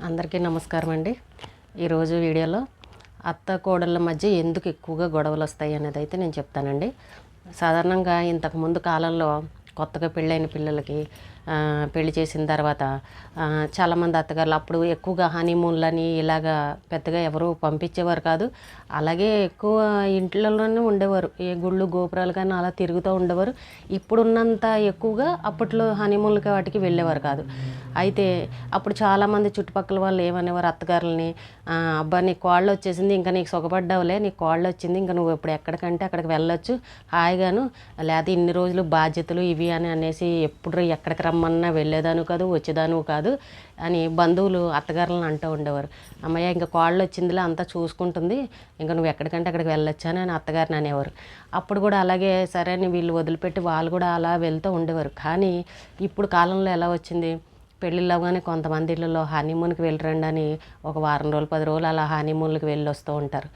అందరికీ నమస్కారం అండి. ఈరోజు వీడియోలో అత్త కోడళ్ళ మధ్య ఎందుకు ఎక్కువగా గొడవలు వస్తాయి అనేది అయితే నేను చెప్తానండి. సాధారణంగా ఇంతకుముందు కాలంలో కొత్తగా పెళ్ళైన పిల్లలకి పెళ్లి చేసిన తర్వాత చాలామంది అత్తగారులు అప్పుడు ఎక్కువగా హనీమూన్లని ఇలాగా పెద్దగా ఎవరు పంపించేవారు కాదు. అలాగే ఎక్కువ ఇంట్లోనే ఉండేవారు. ఏ గుళ్ళు గోపురాలు కానీ అలా తిరుగుతూ ఉండేవారు. ఇప్పుడున్నంత ఎక్కువగా అప్పట్లో హనీమూన్లకి వాటికి వెళ్ళేవారు కాదు. అయితే అప్పుడు చాలామంది చుట్టుపక్కల వాళ్ళు ఏమనేవారు అత్తగారులని, అబ్బా నీకు కోళ్ళు వచ్చేసింది, ఇంకా నీకు సుఖపడ్డావులే, నీకు కోళ్ళు వచ్చింది, ఇంకా నువ్వు ఇప్పుడు ఎక్కడికంటే అక్కడికి వెళ్ళొచ్చు హాయిగాను, లేదా ఇన్ని రోజులు బాధ్యతలు ఇవి అని అనేసి ఎప్పుడు ఎక్కడికి రమ్మన్నా వెళ్ళేదాను కాదు, వచ్చేదాను కాదు అని బంధువులు అత్తగారులను అంటూ ఉండేవారు. అమ్మయ్య ఇంకా కోళ్ళు వచ్చిందిలే అంతా చూసుకుంటుంది, ఇంకా నువ్వు ఎక్కడికంటే అక్కడికి వెళ్ళొచ్చాను అని అత్తగారిని అనేవారు. అప్పుడు కూడా అలాగే సరే అని వీళ్ళు వదిలిపెట్టి వాళ్ళు కూడా అలా వెళ్తూ ఉండేవారు. కానీ ఇప్పుడు కాలంలో ఎలా వచ్చింది, పెళ్ళిళ్ళు అవగానే కొంతమంది ఇళ్ళలో హనీమూన్కి వెళ్ళరండి అని ఒక వారం రోజులు 10 రోజులు అలా హనీమూన్కి వెళ్ళి వస్తూ ఉంటారు.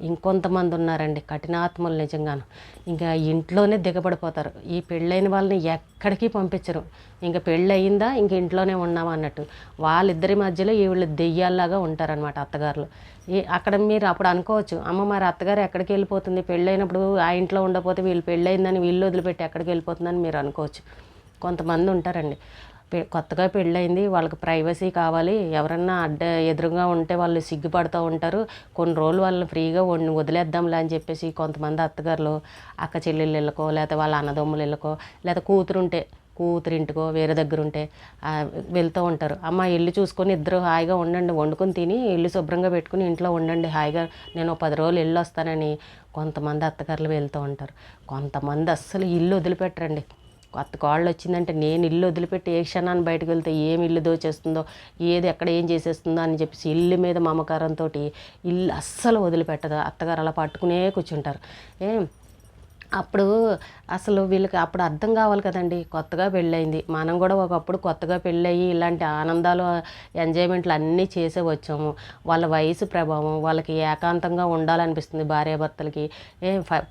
ఇంకొంతమంది ఉన్నారండి కఠినాత్ములు నిజంగాను, ఇంకా ఇంట్లోనే దిగబడిపోతారు. ఈ పెళ్ళైన వాళ్ళని ఎక్కడికి పంపించరు, ఇంకా పెళ్ళి అయిందా ఇంక ఇంట్లోనే ఉన్నామా అన్నట్టు. వాళ్ళిద్దరి మధ్యలో వీళ్ళు దెయ్యాల్లాగా ఉంటారనమాట అత్తగారులు. అక్కడ మీరు అప్పుడు అనుకోవచ్చు, అమ్మ మరి అత్తగారు ఎక్కడికి వెళ్ళిపోతుంది, పెళ్ళైనప్పుడు ఆ ఇంట్లో ఉండకపోతే వీళ్ళు పెళ్ళయిందని వీళ్ళు వదిలిపెట్టి ఎక్కడికి వెళ్ళిపోతుందని మీరు అనుకోవచ్చు. కొంతమంది ఉంటారండి, కొత్తగా పెళ్ళయింది, వాళ్ళకి ప్రైవసీ కావాలి, ఎవరన్నా ఎదురుగా ఉంటే వాళ్ళు సిగ్గుపడుతూ ఉంటారు, కొన్ని రోజులు వాళ్ళని ఫ్రీగా వదిలేద్దాంలే అని చెప్పేసి కొంతమంది అత్తగారులు అక్క చెల్లెళ్ళ ఇళ్ళకో లేకపోతే వాళ్ళ అన్నదమ్ముల ఇళ్ళకో లేకపోతే కూతురింటికో వేరే దగ్గర ఉంటే వెళ్తూ ఉంటారు. అమ్మ ఇల్లు చూసుకొని ఇద్దరు హాయిగా ఉండండి, వండుకొని తిని ఇల్లు శుభ్రంగా పెట్టుకుని ఇంట్లో ఉండండి హాయిగా, నేను 10 రోజులు ఇల్లు వస్తానని కొంతమంది అత్తగారులు వెళ్తూ ఉంటారు. కొంతమంది అస్సలు ఇల్లు వదిలిపెట్టరండి. కొత్త కోళ్ళు వచ్చిందంటే నేను ఇల్లు వదిలిపెట్టి ఏ క్షణాన్ని బయటకు వెళ్తే ఏమి ఇల్లు దోచేస్తుందో, ఏది ఎక్కడ ఏం చేసేస్తుందో అని చెప్పేసి ఇల్లు మీద మమకారంతో ఇల్లు అస్సలు వదిలిపెట్టదు అత్తగారు. అలా పట్టుకునే కూర్చుంటారు. అప్పుడు అసలు వీళ్ళకి అప్పుడు అర్థం కావాలి కదండి, కొత్తగా పెళ్ళయింది, మనం కూడా ఒకప్పుడు కొత్తగా పెళ్ళయి ఇలాంటి ఆనందాలు ఎంజాయ్మెంట్లు అన్నీ చేసే వచ్చాము. వాళ్ళ వయసు ప్రభావం, వాళ్ళకి ఏకాంతంగా ఉండాలనిపిస్తుంది, భార్యాభర్తలకి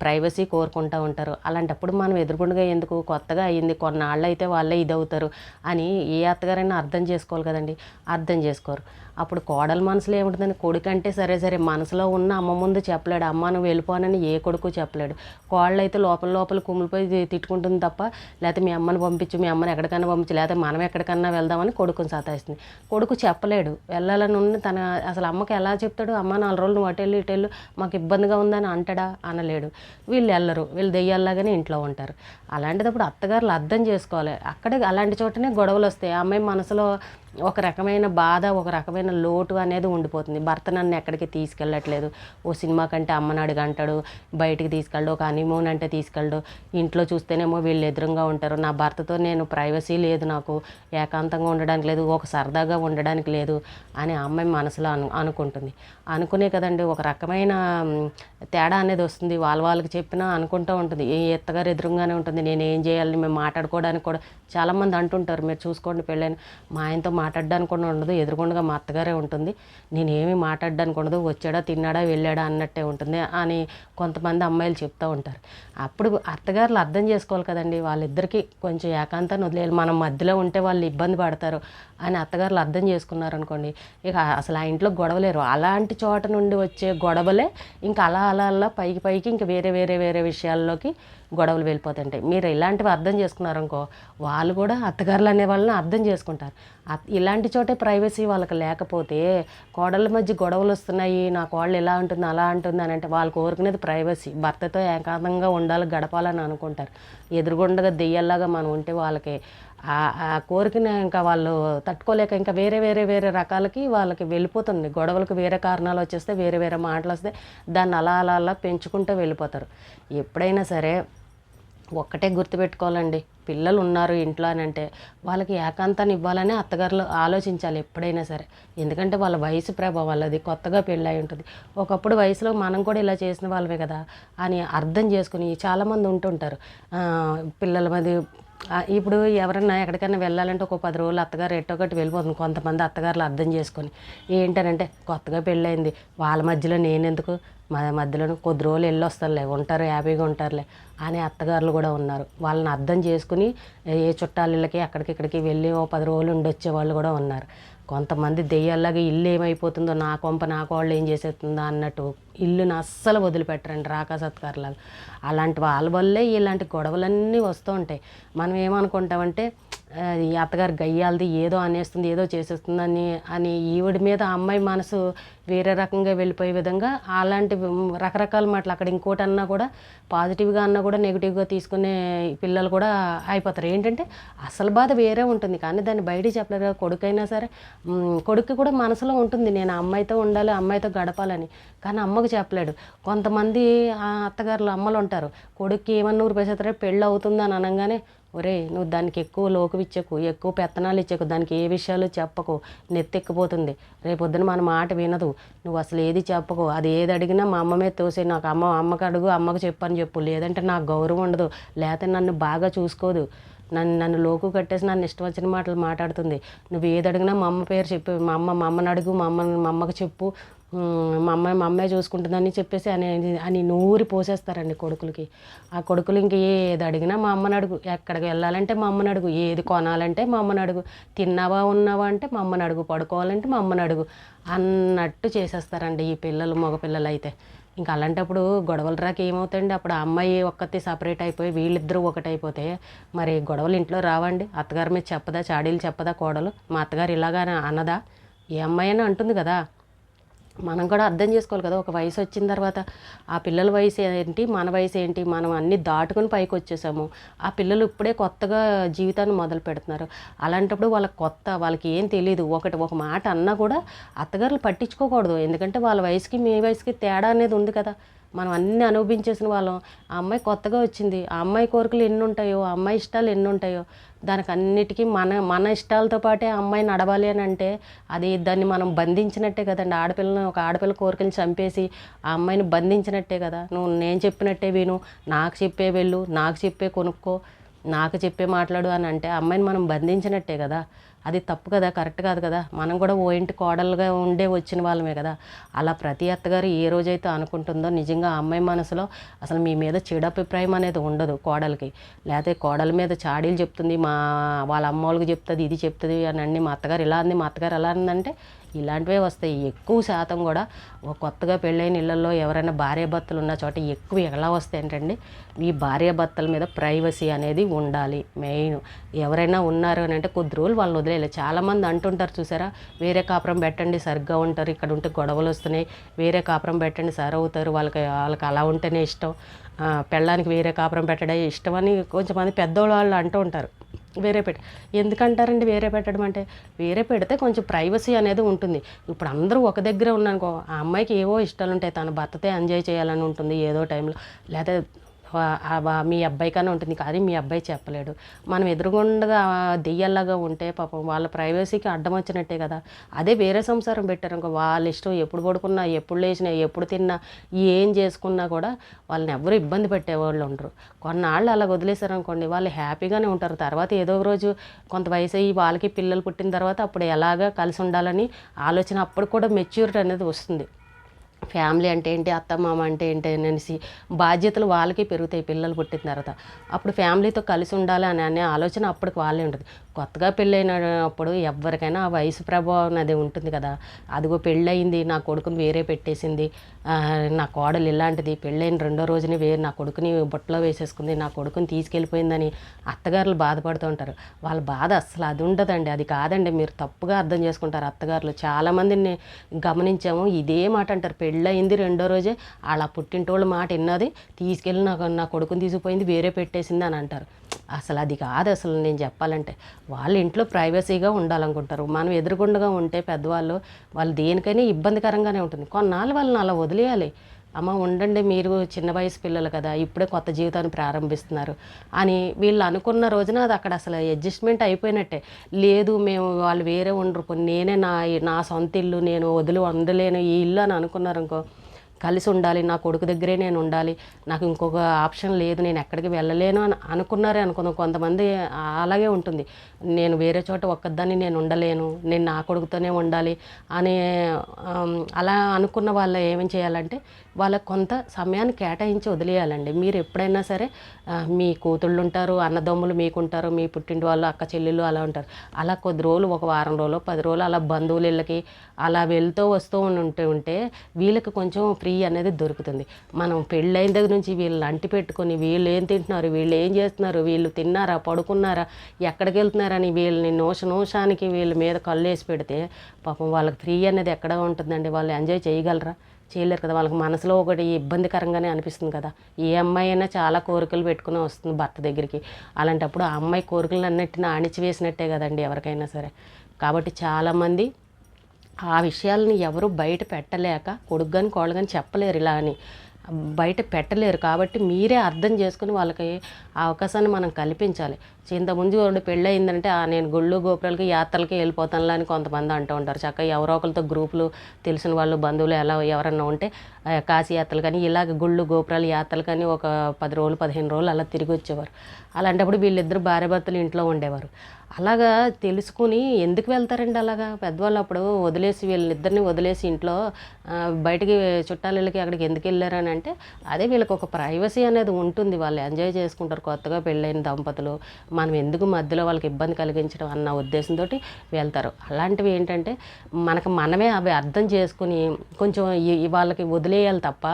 ప్రైవసీ కోరుకుంటూ ఉంటారు. అలాంటప్పుడు మనం ఎదురుగుండగా ఎందుకు, కొత్తగా అయ్యింది కొన్నాళ్ళు అయితే వాళ్ళే ఇదవుతారు అని ఏ అత్తగారైనా అర్థం చేసుకోవాలి కదండి. అర్థం చేసుకోరు. అప్పుడు కోడల మనసులో ఏముంటుందని, కొడుకంటే సరే మనసులో ఉన్న అమ్మ ముందు చెప్పలేడు, అమ్మ నువ్వు వెళ్ళిపోనని ఏ కొడుకు చెప్పలేడు. కోళ్ళు అయితే లోపల కుమిలిపోయి తిట్టుకుంటుంది తప్ప, లేకపోతే మీ అమ్మని పంపించు, మీ అమ్మని ఎక్కడికన్నా పంపించు, లేకపోతే మనం ఎక్కడికన్నా వెళ్దామని కొడుకుని సతాయిస్తుంది. కొడుకు చెప్పలేడు, వెళ్ళాలని ఉన్న తన అసలు అమ్మకి ఎలా చెప్తాడు, అమ్మ 4 రోజులు నువ్వు అటెళ్ళు ఇటెళ్ళు మాకు ఇబ్బందిగా ఉందని అంటాడా, అనలేడు. వీళ్ళు వెళ్ళరు, వీళ్ళు దెయ్యాల్లాగానే ఇంట్లో ఉంటారు. అలాంటిదప్పుడు అత్తగారులు అర్థం చేసుకోవాలి. అక్కడే అలాంటి చోటనే గొడవలు వస్తాయి. ఆ అమ్మాయి మనసులో ఒక రకమైన బాధ, ఒక రకమైన లోటు అనేది ఉండిపోతుంది. భర్త నన్ను ఎక్కడికి తీసుకెళ్ళట్లేదు, ఓ సినిమా కంటే అమ్మని అడుగంటాడు, బయటికి తీసుకెళ్ళడు, ఒక హనీమూన్ అంటే తీసుకెళ్ళడు, ఇంట్లో చూస్తేనేమో వీళ్ళు ఎదురుగా ఉంటారు, నా భర్తతో నేను ప్రైవసీ లేదు, నాకు ఏకాంతంగా ఉండడానికి లేదు, ఒక సరదాగా ఉండడానికి లేదు అని ఆ అమ్మాయి మనసులో అనుకుంటుంది. అనుకునే కదండి ఒక రకమైన తేడా అనేది వస్తుంది. వాళ్ళకి చెప్పినా అనుకుంటూ ఉంటుంది, ఏ ఎత్తగారు ఎదురుగానే ఉంటుంది, నేను ఏం చేయాలని మేము మాట్లాడుకోవడానికి కూడా చాలామంది అంటుంటారు. మీరు చూసుకోండి, పెళ్ళైన మా ఆయనతో మాట్లాడడానికి కూడా ఉండదు, ఎదురుగుండగా మా అత్తగారే ఉంటుంది, నేనేమి మాట్లాడడానికి ఉండదు, వచ్చాడా తిన్నాడా వెళ్ళాడా అన్నట్టే ఉంటుంది అని కొంతమంది అమ్మాయిలు చెప్తూ ఉంటారు. అప్పుడు అత్తగారులు అర్థం చేసుకోవాలి కదండి, వాళ్ళిద్దరికీ కొంచెం ఏకాంతాన్ని వదిలేయాలి. మనం మధ్యలో ఉంటే వాళ్ళు ఇబ్బంది పడతారు అని అత్తగారులు అర్థం చేసుకున్నారనుకోండి, ఇక అసలు ఆ ఇంట్లో గొడవలేరు. అలాంటి చోట నుండి వచ్చే గొడవలే ఇంకా అలా పైకి ఇంకా వేరే విషయాల్లోకి గొడవలు వెళ్ళిపోతుంటాయి. మీరు ఇలాంటివి అర్థం చేసుకున్నారనుకో, వాళ్ళు కూడా అత్తగారులు అనే వాళ్ళని అర్థం చేసుకుంటారు. ఇలాంటి చోటే ప్రైవసీ వాళ్ళకి లేకపోతే, కోడళ్ళ మధ్య గొడవలు వస్తున్నాయి, నా కోడలు ఇలా ఉంటుంది అలా ఉంటుంది అని అంటే వాళ్ళు కోరుకునేది ప్రైవసీ, భర్తతో ఏకాంతంగా ఉండాలి, గడపాలని అనుకుంటారు. ఎదురుగుండగా దెయ్యాల్లాగా మనం ఉంటే వాళ్ళకి ఆ కోరికని ఇంకా వాళ్ళు తట్టుకోలేక ఇంకా వేరే రకాలకి వాళ్ళకి వెళ్ళిపోతుంది. గొడవలకు వేరే కారణాలు వచ్చేస్తే వేరే మాటలు వస్తే దాన్ని అలా పెంచుకుంటూ వెళ్ళిపోతారు. ఎప్పుడైనా సరే ఒక్కటే గుర్తుపెట్టుకోవాలండి, పిల్లలు ఉన్నారు ఇంట్లో అని అంటే వాళ్ళకి ఏకాంతాన్ని ఇవ్వాలని అత్తగారులు ఆలోచించాలి ఎప్పుడైనా సరే. ఎందుకంటే వాళ్ళ వయసు ప్రభావం, వాళ్ళది కొత్తగా పెళ్ళై ఉంటుంది. ఒకప్పుడు వయసులో మనం కూడా ఇలా చేసిన వాళ్ళమే కదా అని అర్థం చేసుకుని చాలామంది ఉంటుంటారు. పిల్లల మధ్య ఇప్పుడు ఎవరన్నా ఎక్కడికైనా వెళ్ళాలంటే ఒక 10 రోజులు అత్తగారు ఎట్టో ఒకటి వెళ్ళిపోతుంది. కొంతమంది అత్తగారులు అర్థం చేసుకొని ఏంటనంటే, కొత్తగా పెళ్ళయింది వాళ్ళ మధ్యలో నేనెందుకు, మా మధ్యలోనే కొద్ది రోజులు వెళ్ళొస్తారులే, ఉంటారు హ్యాపీగా ఉంటారులే అనే అత్తగారులు కూడా ఉన్నారు. వాళ్ళని అర్థం చేసుకుని ఏ చుట్టాలకి అక్కడికి ఇక్కడికి వెళ్ళి ఓ 10 రోజులు ఉండొచ్చే వాళ్ళు కూడా ఉన్నారు. కొంతమంది దెయ్యాల్లాగా ఇల్లు ఏమైపోతుందో, నా కొంప నా కోళ్ళు ఏం చేసేస్తుందో అన్నట్టు ఇల్లుని అస్సలు వదిలిపెట్టరండి రాకా సత్కారులాగా. అలాంటి వాళ్ళ వల్లే ఇలాంటి గొడవలన్నీ వస్తూ ఉంటాయి. మనం ఏమనుకుంటామంటే ఈ అత్తగారు గయ్యాలది, ఏదో అనేస్తుంది, ఏదో చేసేస్తుందని అని ఈవిడ మీద ఆ అమ్మాయి మనసు వేరే రకంగా వెళ్ళిపోయే విధంగా అలాంటి రకరకాల మాటలు అక్కడ ఇంకోటి అన్నా కూడా పాజిటివ్గా అన్నా కూడా నెగిటివ్గా తీసుకునే పిల్లలు కూడా అయిపోతారు. ఏంటంటే అసలు బాధ వేరే ఉంటుంది, కానీ దాన్ని బయటికి చెప్పలేరు కదా. కొడుకైనా సరే కొడుకు కూడా మనసులో ఉంటుంది, నేను అమ్మాయితో ఉండాలి, అమ్మాయితో గడపాలని, కానీ అమ్మకు చెప్పలేడు. కొంతమంది అత్తగారులు అమ్మలు ఉంటారు, కొడుక్కి ఏమన్నా ఊరు పేసేస్తారో పెళ్ళి అవుతుందని అనగానే, ఒరే నువ్వు దానికి ఎక్కువ లోకు ఇచ్చకు, ఎక్కువ పెత్తనాలు ఇచ్చకు, దానికి ఏ విషయాలు చెప్పకు, నెత్తెక్కిపోతుంది, రేపొద్దున మన మాట వినదు, నువ్వు అసలు ఏది చెప్పకు, అది ఏది అడిగినా మా అమ్మ మీద తోసే, నాకు అమ్మకు అడుగు, అమ్మకు చెప్పని చెప్పు, లేదంటే నాకు గౌరవం ఉండదు, లేకపోతే నన్ను బాగా చూసుకోదు, నన్ను లోకు కట్టేసి నన్ను ఇష్టం వచ్చిన మాటలు మాట్లాడుతుంది, నువ్వు ఏది అడిగినా మా అమ్మ పేరు చెప్పు, మా అమ్మని అడుగు, మా అమ్మకి చెప్పు, మా అమ్మాయి చూసుకుంటుందని చెప్పేసి అని నూరి పోసేస్తారండి కొడుకులకి. ఆ కొడుకులు ఇంక ఏది అడిగినా మా అమ్మని అడుగు, ఎక్కడికి వెళ్ళాలంటే మా అమ్మని అడుగు, ఏది కొనాలంటే మా అమ్మని అడుగు, తిన్నావా ఉన్నావా అంటే మా అమ్మని అడుగు, పడుకోవాలంటే మా అమ్మని అడుగు అన్నట్టు చేసేస్తారండి ఈ పిల్లలు, మగ పిల్లలు అయితే. ఇంకా అలాంటప్పుడు గొడవలు రాక ఏమవుతాయండి? అప్పుడు ఆ అమ్మాయి ఒక్కతే సపరేట్ అయిపోయి వీళ్ళిద్దరూ ఒకటైపోతే మరి గొడవలు ఇంట్లో రావండి? అత్తగారి మీద చెప్పదా, చాడీలు చెప్పదా కోడలు, మా అత్తగారు ఇలాగా అన్నదా? ఏ అమ్మాయి అని అంటుంది కదా. మనం కూడా అర్థం చేసుకోవాలి కదా. ఒక వయసు వచ్చిన తర్వాత ఆ పిల్లల వయసు ఏంటి, మన వయసు ఏంటి, మనం అన్నీ దాటుకుని పైకి వచ్చేసాము. ఆ పిల్లలు ఇప్పుడే కొత్తగా జీవితాన్ని మొదలు పెడుతున్నారు. అలాంటప్పుడు వాళ్ళకి ఏం తెలియదు. ఒక మాట అన్నా కూడా అత్తగారులు పట్టించుకోకూడదు, ఎందుకంటే వాళ్ళ వయసుకి మీ వయసుకి తేడా అనేది ఉంది కదా. మనం అన్నీ అనుభవించేసిన వాళ్ళం. ఆ అమ్మాయి కొత్తగా వచ్చింది, ఆ అమ్మాయి కోరికలు ఎన్ని ఉంటాయో, ఆ అమ్మాయి ఇష్టాలు ఎన్ని ఉంటాయో, దానికి అన్నిటికీ మన ఇష్టాలతో పాటే ఆ అమ్మాయి నడవాలి అని అంటే దాన్ని మనం బంధించినట్టే కదండి. ఒక ఆడపిల్ల కోరికలు చంపేసి ఆ అమ్మాయిని బంధించినట్టే కదా. నేను చెప్పినట్టే విను, నాకు చెప్పే వెళ్ళు, నాకు చెప్పే కొనుక్కో, నాకు చెప్పే మాట్లాడు అని అంటే ఆ అమ్మాయిని మనం బంధించినట్టే కదా. అది తప్పు కదా, కరెక్ట్ కాదు కదా. మనం కూడా ఓ ఇంటి కోడలుగా వచ్చిన వాళ్ళమే కదా. అలా ప్రతి అత్తగారు ఏ రోజైతే అనుకుంటుందో నిజంగా ఆ అమ్మాయి మనసులో అసలు మీ మీద చెడు అభిప్రాయం అనేది ఉండదు కోడలికి. లేకపోతే కోడల మీద చాడీలు చెప్తుంది, వాళ్ళ అమ్మ వాళ్ళకి చెప్తుంది, ఇది చెప్తుంది అని అన్ని, మా అత్తగారు ఇలా అంది, మా అత్తగారు ఎలా అందంటే ఇలాంటివే వస్తాయి. ఎక్కువ శాతం కూడా కొత్తగా పెళ్ళైన ఇళ్ళల్లో ఎవరైనా భార్యాభర్తలు ఉన్న చోట ఎక్కువ ఎలా వస్తాయంటండి, ఈ భార్యాభర్తల మీద ప్రైవసీ అనేది ఉండాలి మెయిన్. ఎవరైనా ఉన్నారు అని అంటే కొద్ది రోజులు వాళ్ళని వదిలేయాలి. చాలామంది అంటుంటారు చూసారా, వేరే కాపురం పెట్టండి సరిగ్గా ఉంటారు, ఇక్కడ ఉంటే గొడవలు వస్తున్నాయి, వేరే కాపురం పెట్టండి సరి అవుతారు, వాళ్ళకి అలా ఉంటేనే ఇష్టం, పెళ్ళానికి వేరే కాపురం పెట్టడం ఇష్టం అని కొంచెంమంది పెద్దవాళ్ళు అంటూ ఉంటారు. ఎందుకంటారండి వేరే పెట్టడం అంటే? వేరే పెడితే కొంచెం ప్రైవసీ అనేది ఉంటుంది. ఇప్పుడు అందరూ ఒక దగ్గర ఉన్నానుకో, ఆ అమ్మాయికి ఏవో ఇష్టాలు ఉంటాయి, తన భర్తతో ఎంజాయ్ చేయాలని ఉంటుంది ఏదో టైంలో, లేకపోతే మీ అబ్బాయికైనా ఉంటుంది, కానీ మీ అబ్బాయి చెప్పలేడు. మనం ఎదురుగుండగా దెయ్యాల్లాగా ఉంటే పాపం వాళ్ళ ప్రైవసీకి అడ్డం వచ్చినట్టే కదా. అదే వేరే సంసారం పెట్టారనుకో, వాళ్ళ ఇష్టం, ఎప్పుడు పడుకున్నా, ఎప్పుడు లేచినా, ఎప్పుడు తిన్నా, ఏం చేసుకున్నా కూడా వాళ్ళని ఎవరు ఇబ్బంది పెట్టేవాళ్ళు ఉండరు. కొన్నాళ్ళు అలా వదిలేశారనుకోండి, వాళ్ళు హ్యాపీగానే ఉంటారు. తర్వాత ఏదో రోజు కొంత వయసు అయ్యి వాళ్ళకి పిల్లలు పుట్టిన తర్వాత అప్పుడు ఎలాగా కలిసి ఉండాలని ఆలోచన అప్పుడు కూడా మెచ్యూరిటీ అనేది వస్తుంది. ఫ్యామిలీ అంటే ఏంటి, అత్తమామ అంటే ఏంటి అనేసి బాధ్యతలు వాళ్ళకి పెరుగుతాయి పిల్లలు పుట్టిన తర్వాత. అప్పుడు ఫ్యామిలీతో కలిసి ఉండాలి అనే ఆలోచన అప్పటికి వాళ్ళే ఉంటుంది. కొత్తగా పెళ్ళైనప్పుడు ఎవరికైనా ఆ వయసు ప్రభావం అనేది ఉంటుంది కదా. అదిగో పెళ్ళయింది, నా కొడుకుని వేరే పెట్టేసింది, నా కోడలు ఇలాంటిది, పెళ్ళైన రెండో రోజుని నా కొడుకుని బుట్టలో వేసేసుకుంది, నా కొడుకుని తీసుకెళ్ళిపోయిందని అత్తగారులు బాధపడుతూ ఉంటారు. వాళ్ళ బాధ అసలు అది ఉండదండి, అది కాదండి. మీరు తప్పుగా అర్థం చేసుకుంటారు అత్తగారులు. చాలామందిని గమనించాము, ఇదే మాట అంటారు. పెళ్ళయింది రెండో రోజే అలా పుట్టింటోళ్ళ మాట విన్నది, తీసుకెళ్ళి నా కొడుకుని తీసుకుపోయింది, వేరే పెట్టేసింది అని అంటారు. అసలు అది కాదు. అసలు నేను చెప్పాలంటే వాళ్ళ ఇంట్లో ప్రైవసీగా ఉండాలనుకుంటారు. మనం ఎదురుగుండగా ఉంటే పెద్దవాళ్ళు, వాళ్ళు దేనికైనా ఇబ్బందికరంగానే ఉంటుంది. కొన్నాళ్ళు వాళ్ళని అలా వదిలేయాలి. అమ్మ ఉండండి, మీరు చిన్న వయసు పిల్లలు కదా, ఇప్పుడే కొత్త జీవితాన్ని ప్రారంభిస్తున్నారు అని వీళ్ళు అనుకున్న రోజున అది అక్కడ అసలు అడ్జస్ట్మెంట్ అయిపోయినట్టే. లేదు మేము వాళ్ళు వేరే ఉండరు, నేనే నా సొంత ఇల్లు, నేను ఉండలేను ఈ ఇల్లు అని అనుకున్నారనుకో, కలిసి ఉండాలి, నా కొడుకు దగ్గరే నేను ఉండాలి, నాకు ఇంకొక ఆప్షన్ లేదు, నేను ఎక్కడికి వెళ్ళలేను అని అనుకున్నారే అనుకుందాం. కొంతమంది అలాగే ఉంటుంది, నేను వేరే చోట ఒక్కదాన్ని నేను ఉండలేను, నేను నా కొడుకుతోనే ఉండాలి అని అలా అనుకున్న వాళ్ళు ఏమేం చేయాలంటే వాళ్ళకు కొంత సమయాన్ని కేటాయించి వదిలేయాలండి. మీరు ఎప్పుడైనా సరే మీ కూతుళ్ళు ఉంటారు, అన్నదమ్ములు మీకుంటారు, మీ పుట్టింటి వాళ్ళు అక్క చెల్లెళ్ళు అలా ఉంటారు. అలా కొద్ది రోజులు, ఒక వారం రోజులు, 10 రోజులు అలా బంధువుల ఇళ్ళకి అలా వస్తూ ఉంటే వీళ్ళకి కొంచెం ఫ్రీ అనేది దొరుకుతుంది. మనం పెళ్ళైన దగ్గర నుంచి వీళ్ళని అంటి పెట్టుకొని వీళ్ళు ఏం తింటున్నారు, వీళ్ళు ఏం చేస్తున్నారు, వీళ్ళు తిన్నారా, పడుకున్నారా, ఎక్కడికి వెళ్తున్నారని వీళ్ళని నోషానికి వీళ్ళ మీద కళ్ళు వేసి పెడితే పాపం వాళ్ళకి ఫ్రీ అనేది ఎక్కడ ఉంటుందండి? వాళ్ళు ఎంజాయ్ చేయగలరా? చేయలేరు కదా. వాళ్ళకి మనసులో ఒకటి ఇబ్బందికరంగానే అనిపిస్తుంది కదా. ఏ అమ్మాయి అయినా చాలా కోరికలు పెట్టుకుని వస్తుంది భర్త దగ్గరికి. అలాంటప్పుడు ఆ అమ్మాయి కోరికలు అన్నిటిని అణిచివేసినట్టే కదండి ఎవరికైనా సరే. కాబట్టి చాలామంది ఆ విషయాలని ఎవరు బయట పెట్టలేక కొడుకు కానీ కోళ్ళు కానీ చెప్పలేరు, ఇలా అని బయట పెట్టలేరు. కాబట్టి మీరే అర్థం చేసుకుని వాళ్ళకి ఆ అవకాశాన్ని మనం కల్పించాలి. ఇంతకుముందు వాడు పెళ్ళి అయిందంటే నేను గుళ్ళు గోపురాలకి యాత్రలకి వెళ్ళిపోతానులే అని కొంతమంది అంటూ ఉంటారు. చక్కగా ఎవరో ఒకరితో గ్రూపులు తెలిసిన వాళ్ళు బంధువులు ఎలా ఎవరన్నా ఉంటే కాశీ యాత్రలు కానీ ఇలాగ గుళ్ళు గోపురాలు యాత్రలు కానీ ఒక 10 రోజులు 15 రోజులు అలా తిరిగి వచ్చేవారు. అలాంటప్పుడు వీళ్ళిద్దరు భార్యాభర్తలు ఇంట్లో ఉండేవారు. అలాగా తెలుసుకుని ఎందుకు వెళ్తారండి అలాగా పెద్దవాళ్ళు? అప్పుడు వదిలేసి వీళ్ళిద్దరిని వదిలేసి ఇంట్లో బయటికి చుట్టాలకి అక్కడికి ఎందుకు వెళ్ళారని అంటే అదే వీళ్ళకి ఒక ప్రైవసీ అనేది ఉంటుంది. వాళ్ళు ఎంజాయ్ చేసుకుంటారు కొత్తగా పెళ్ళైన దంపతులు. మనం ఎందుకు మధ్యలో వాళ్ళకి ఇబ్బంది కలిగించడం అన్న ఉద్దేశంతో వెళ్తారు. అలాంటివి ఏంటంటే మనమే అవి అర్థం చేసుకుని కొంచెం వాళ్ళకి వదిలేయాలి తప్ప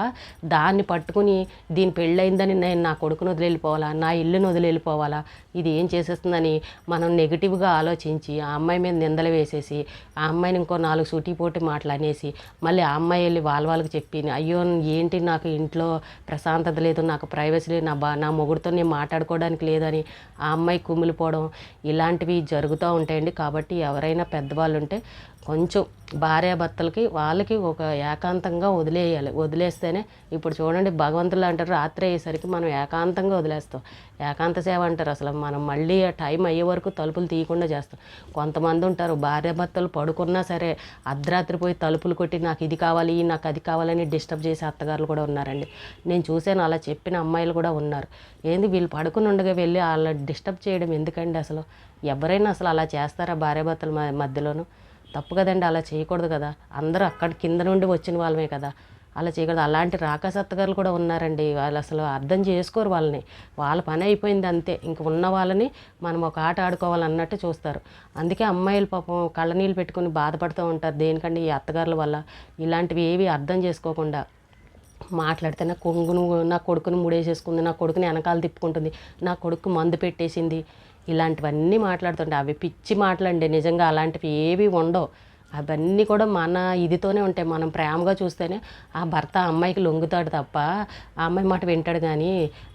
దాన్ని పట్టుకుని దీని పెళ్ళయిందని నేను నా కొడుకుని వదిలి వెళ్ళిపోవాలా, నా ఇల్లుని వదిలి వెళ్ళిపోవాలా, ఇది ఏం చేసేస్తుందని మనం నెగిటివ్గా ఆలోచించి ఆ అమ్మాయి మీద నిందలు వేసేసి ఆ అమ్మాయిని ఇంకో 4 సూటిపోటి మాటలు అనేసి మళ్ళీ ఆ అమ్మాయి వెళ్ళి వాళ్ళకి చెప్పి అయ్యో ఏంటి నాకు ఇంట్లో ప్రశాంతత లేదు, నాకు ప్రైవసీ లేదు, నా మొగుడితో నేను మాట్లాడుకోవడానికి లేదని ఆ అమ్మాయి కుమిలిపోవడం ఇలాంటివి జరుగుతూ ఉంటాయండి. కాబట్టి ఎవరైనా పెద్దవాళ్ళు ఉంటే కొంచెం భార్యాభర్తలకి వాళ్ళకి ఒక ఏకాంతంగా వదిలేయాలి. వదిలేస్తేనే ఇప్పుడు చూడండి భగవంతులు అంటారు రాత్రి అయ్యేసరికి మనం ఏకాంతంగా వదిలేస్తాం. ఏకాంత సేవ అంటారు. అసలు మనం మళ్ళీ ఆ టైం అయ్యే వరకు తలుపులు తీయకుండా చేస్తాం. కొంతమంది ఉంటారు భార్యాభర్తలు పడుకున్నా సరే అర్ధరాత్రి పోయి తలుపులు కొట్టి నాకు ఇది కావాలి నాకు అది కావాలని డిస్టర్బ్ చేసే అత్తగారులు కూడా ఉన్నారండి. నేను చూశాను, అలా చెప్పిన అమ్మాయిలు కూడా ఉన్నారు. ఏంది వీళ్ళు పడుకుని ఉండగా వెళ్ళి అలా డిస్టర్బ్ చేయడం ఎందుకండి? అసలు ఎవరైనా అసలు అలా చేస్తారా భార్యాభర్తల మధ్యలోనూ? తప్పు కదండి, అలా చేయకూడదు కదా. అందరూ అక్కడ కింద నుండి వచ్చిన వాళ్ళమే కదా, అలా చేయకూడదు. అలాంటి రాకాసత్తగారులు కూడా ఉన్నారండి. వాళ్ళు అసలు అర్థం చేసుకోరు వాళ్ళని. వాళ్ళ పని అయిపోయింది అంతే. ఇంక ఉన్న వాళ్ళని మనం ఒక ఆట ఆడుకోవాలన్నట్టు చూస్తారు. అందుకే అమ్మాయిలు పాపం కళ్ళనీళ్ళు పెట్టుకుని బాధపడుతూ ఉంటారు. దేనికండి? ఈ అత్తగారుల వల్ల. ఇలాంటివి ఏవి అర్థం చేసుకోకుండా మాట్లాడితే నా కొడుకుని ముడేసేసుకుంది, నా కొడుకుని వెనకాల తిప్పుకుంటుంది, నా కొడుకు మందు పెట్టేసింది, ఇలాంటివన్నీ మాట్లాడుతుంటే అవి పిచ్చి మాటలండి. నిజంగా అలాంటివి ఏవి ఉండవు. అవన్నీ కూడా మన ఇదితోనే ఉంటాయి. మనం ప్రేమగా చూస్తేనే ఆ భర్త అమ్మాయికి లొంగుతాడు తప్ప ఆ అమ్మాయి మాట వింటాడు. కానీ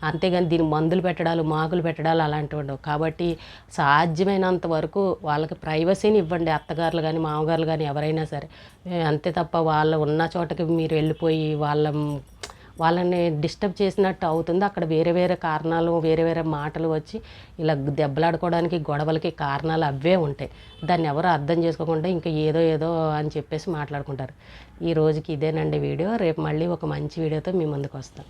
అంతేగాని దీని మందులు పెట్టడాలు మాకులు పెట్టడాలు అలాంటివి ఉండవు. కాబట్టి సాధ్యమైనంత వరకు వాళ్ళకి ప్రైవసీని ఇవ్వండి, అత్తగారులు కానీ మామగారులు కానీ ఎవరైనా సరే. అంతే తప్ప వాళ్ళు ఉన్న చోటకి మీరు వెళ్ళిపోయి వాళ్ళని డిస్టర్బ్ చేసినట్టు అవుతుంది. అక్కడ వేరే వేరే కారణాలు వేరే వేరే మాటలు వచ్చి ఇలా దెబ్బలాడుకోవడానికి గొడవలకి కారణాలు అవే ఉంటాయి. దాన్ని ఎవరు అర్థం చేసుకోకుండా ఇంకా ఏదో అని చెప్పేసి మాట్లాడుకుంటారు. ఈ రోజుకి ఇదేనండి వీడియో. రేపు మళ్ళీ ఒక మంచి వీడియోతో మీ ముందుకు వస్తాను.